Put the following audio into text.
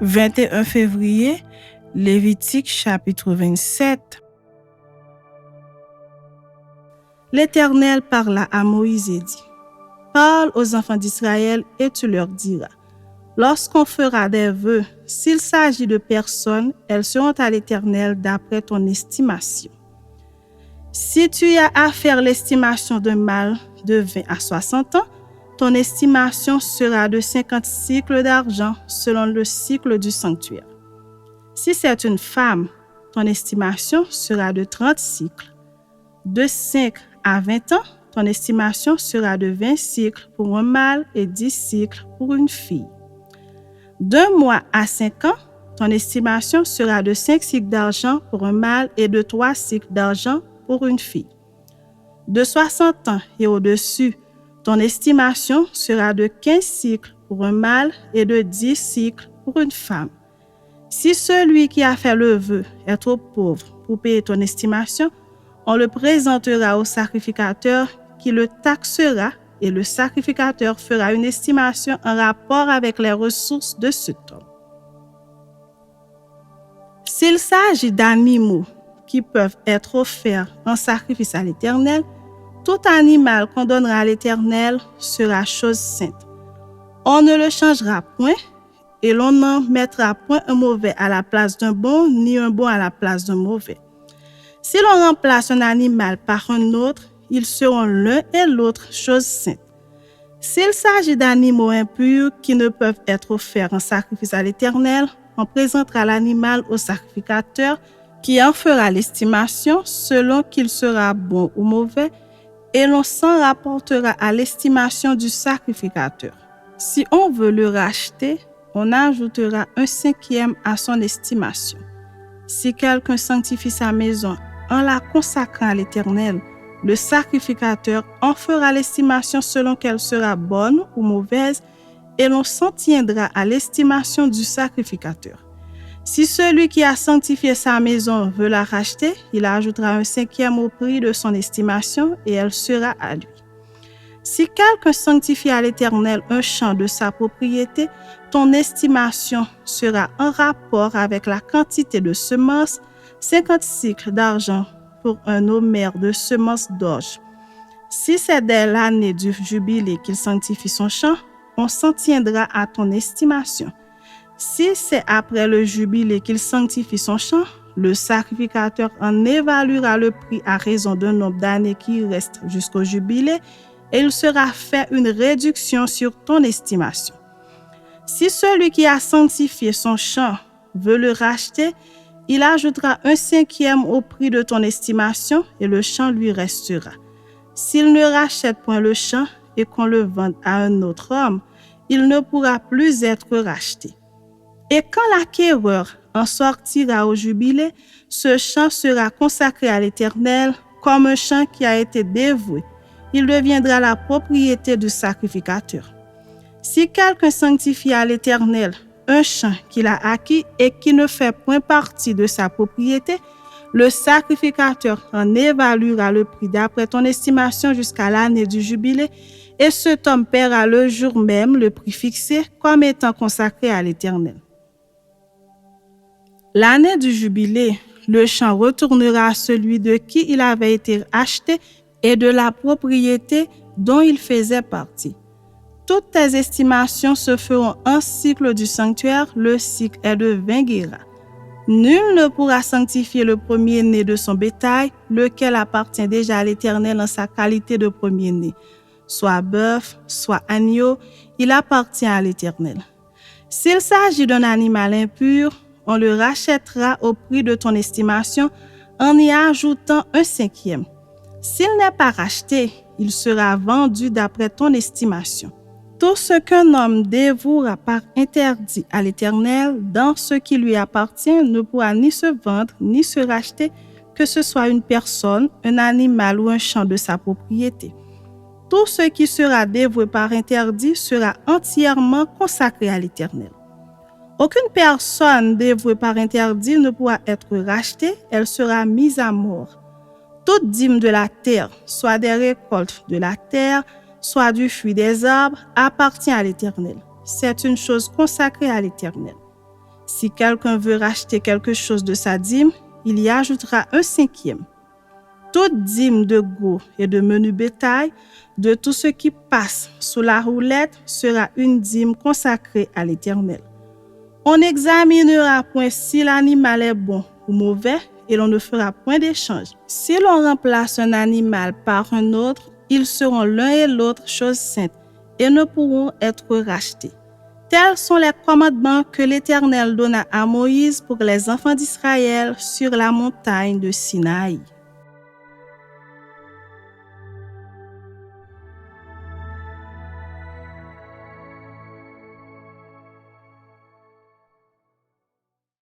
21 février, Lévitique chapitre 27. L'Éternel parla à Moïse et dit: Parle aux enfants d'Israël et tu leur diras: Lorsqu'on fera des vœux, s'il s'agit de personnes, elles seront à l'Éternel d'après ton estimation. Si tu as à faire l'estimation d'un mâle de 20 à 60 ans, ton estimation sera de 50 cycles d'argent selon le cycle du sanctuaire. Si c'est une femme, ton estimation sera de 30 cycles. De 5 à 20 ans, ton estimation sera de 20 cycles pour un mâle et 10 cycles pour une fille. D'1 mois à 5 ans, ton estimation sera de 5 cycles d'argent pour un mâle et de 3 cycles d'argent pour une fille. De 60 ans et au-dessus, ton estimation sera de 15 cycles pour un mâle et de 10 cycles pour une femme. Si celui qui a fait le vœu est trop pauvre pour payer ton estimation, on le présentera au sacrificateur qui le taxera et le sacrificateur fera une estimation en rapport avec les ressources de cet homme. S'il s'agit d'animaux qui peuvent être offerts en sacrifice à l'Éternel, tout animal qu'on donnera à l'Éternel sera chose sainte. On ne le changera point et l'on n'en mettra point un mauvais à la place d'un bon, ni un bon à la place d'un mauvais. Si l'on remplace un animal par un autre, ils seront l'un et l'autre chose sainte. S'il s'agit d'animaux impurs qui ne peuvent être offerts en sacrifice à l'Éternel, on présentera l'animal au sacrificateur qui en fera l'estimation selon qu'il sera bon ou mauvais, et l'on s'en rapportera à l'estimation du sacrificateur. Si on veut le racheter, on ajoutera 1/5 à son estimation. Si quelqu'un sanctifie sa maison en la consacrant à l'Éternel, le sacrificateur en fera l'estimation selon qu'elle sera bonne ou mauvaise, et l'on s'en tiendra à l'estimation du sacrificateur. Si celui qui a sanctifié sa maison veut la racheter, il ajoutera 1/5 au prix de son estimation et elle sera à lui. Si quelqu'un sanctifie à l'Éternel un champ de sa propriété, ton estimation sera en rapport avec la quantité de semences, 50 cycles d'argent pour un homère de semences d'orge. Si c'est dès l'année du jubilé qu'il sanctifie son champ, on s'en tiendra à ton estimation. Si c'est après le jubilé qu'il sanctifie son champ, le sacrificateur en évaluera le prix à raison d'un nombre d'années qui reste jusqu'au jubilé et il sera fait une réduction sur ton estimation. Si celui qui a sanctifié son champ veut le racheter, il ajoutera 1/5 au prix de ton estimation et le champ lui restera. S'il ne rachète point le champ et qu'on le vende à un autre homme, il ne pourra plus être racheté. Et quand l'acquéreur en sortira au jubilé, ce champ sera consacré à l'Éternel comme un champ qui a été dévoué. Il deviendra la propriété du sacrificateur. Si quelqu'un sanctifie à l'Éternel un champ qu'il a acquis et qui ne fait point partie de sa propriété, le sacrificateur en évaluera le prix d'après ton estimation jusqu'à l'année du jubilé, et cet homme paiera le jour même le prix fixé comme étant consacré à l'Éternel. L'année du jubilé, le champ retournera à celui de qui il avait été acheté et de la propriété dont il faisait partie. Toutes tes estimations se feront en cycle du sanctuaire, le cycle est de 20 guéras. Nul ne pourra sanctifier le premier-né de son bétail, lequel appartient déjà à l'Éternel en sa qualité de premier-né. Soit bœuf, soit agneau, il appartient à l'Éternel. S'il s'agit d'un animal impur, on le rachètera au prix de ton estimation en y ajoutant 1/5. S'il n'est pas racheté, il sera vendu d'après ton estimation. Tout ce qu'un homme dévouera par interdit à l'Éternel dans ce qui lui appartient ne pourra ni se vendre ni se racheter, que ce soit une personne, un animal ou un champ de sa propriété. Tout ce qui sera dévoué par interdit sera entièrement consacré à l'Éternel. Aucune personne dévouée par interdit ne pourra être rachetée, elle sera mise à mort. Toute dîme de la terre, soit des récoltes de la terre, soit du fruit des arbres, appartient à l'Éternel. C'est une chose consacrée à l'Éternel. Si quelqu'un veut racheter quelque chose de sa dîme, il y ajoutera un 5e. Toute dîme de gros et de menu bétail, de tout ce qui passe sous la roulette, sera une dîme consacrée à l'Éternel. On n'examinera point si l'animal est bon ou mauvais et l'on ne fera point d'échange. Si l'on remplace un animal par un autre, ils seront l'un et l'autre choses saintes et ne pourront être rachetés. Tels sont les commandements que l'Éternel donna à Moïse pour les enfants d'Israël sur la montagne de Sinaï.